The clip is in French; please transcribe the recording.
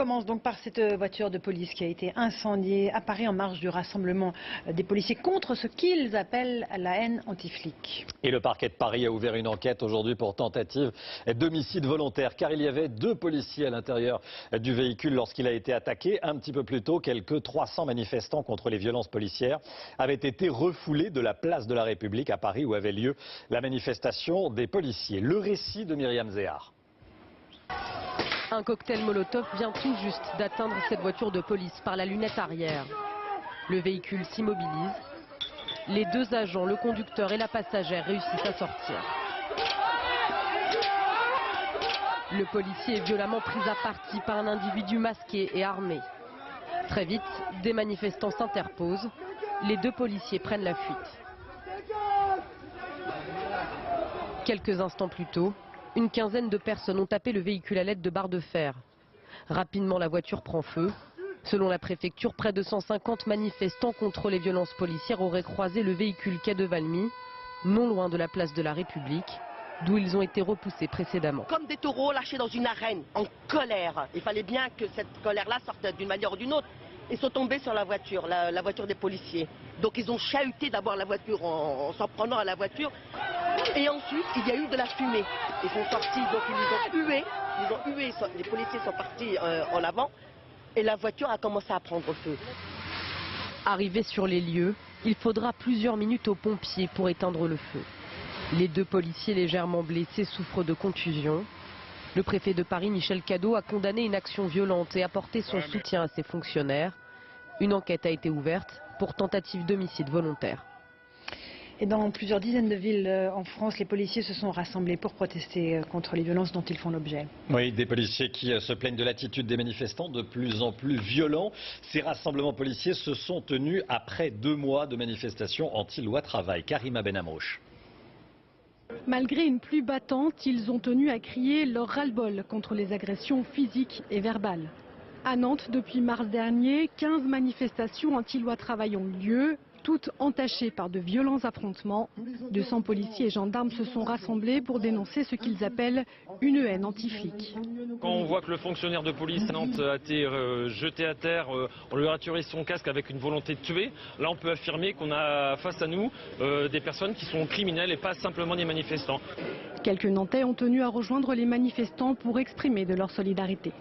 On commence donc par cette voiture de police qui a été incendiée à Paris en marge du rassemblement des policiers contre ce qu'ils appellent la haine anti-flic. Et le parquet de Paris a ouvert une enquête aujourd'hui pour tentative d'homicide volontaire car il y avait 2 policiers à l'intérieur du véhicule lorsqu'il a été attaqué. Un petit peu plus tôt, quelques 300 manifestants contre les violences policières avaient été refoulés de la place de la République à Paris où avait lieu la manifestation des policiers. Le récit de Myriam Zéhar. Un cocktail Molotov vient tout juste d'atteindre cette voiture de police par la lunette arrière. Le véhicule s'immobilise. Les 2 agents, le conducteur et la passagère, réussissent à sortir. Le policier est violemment pris à partie par un individu masqué et armé. Très vite, des manifestants s'interposent. Les 2 policiers prennent la fuite. Quelques instants plus tôt, une quinzaine de personnes ont tapé le véhicule à l'aide de barres de fer. Rapidement, la voiture prend feu. Selon la préfecture, près de 150 manifestants contre les violences policières auraient croisé le véhicule quai de Valmy, non loin de la place de la République, d'où ils ont été repoussés précédemment. Comme des taureaux lâchés dans une arène, en colère. Il fallait bien que cette colère-là sorte d'une manière ou d'une autre. Ils sont tombés sur la voiture, la voiture des policiers. Donc ils ont chahuté d'abord la voiture en s'en prenant à la voiture. Et ensuite, il y a eu de la fumée. Ils sont sortis, donc ils les ont hués. Les policiers sont partis en avant. Et la voiture a commencé à prendre feu. Arrivés sur les lieux, il faudra plusieurs minutes aux pompiers pour éteindre le feu. Les 2 policiers légèrement blessés souffrent de contusions. Le préfet de Paris, Michel Cadot, a condamné une action violente et apporté son soutien à ses fonctionnaires. Une enquête a été ouverte pour tentative d'homicide volontaire. Et dans plusieurs dizaines de villes en France, les policiers se sont rassemblés pour protester contre les violences dont ils font l'objet. Oui, des policiers qui se plaignent de l'attitude des manifestants de plus en plus violents. Ces rassemblements policiers se sont tenus après 2 mois de manifestations anti-loi travail. Karima Benamrouche. Malgré une pluie battante, ils ont tenu à crier leur ras-le-bol contre les agressions physiques et verbales. À Nantes, depuis mars dernier, 15 manifestations anti-loi travail ont eu lieu, toutes entachées par de violents affrontements. 200 policiers et gendarmes se sont rassemblés pour dénoncer ce qu'ils appellent une haine anti-flic. Quand on voit que le fonctionnaire de police à Nantes a été jeté à terre, on lui a retiré son casque avec une volonté de tuer, là on peut affirmer qu'on a face à nous des personnes qui sont criminelles et pas simplement des manifestants. Quelques Nantais ont tenu à rejoindre les manifestants pour exprimer de leur solidarité.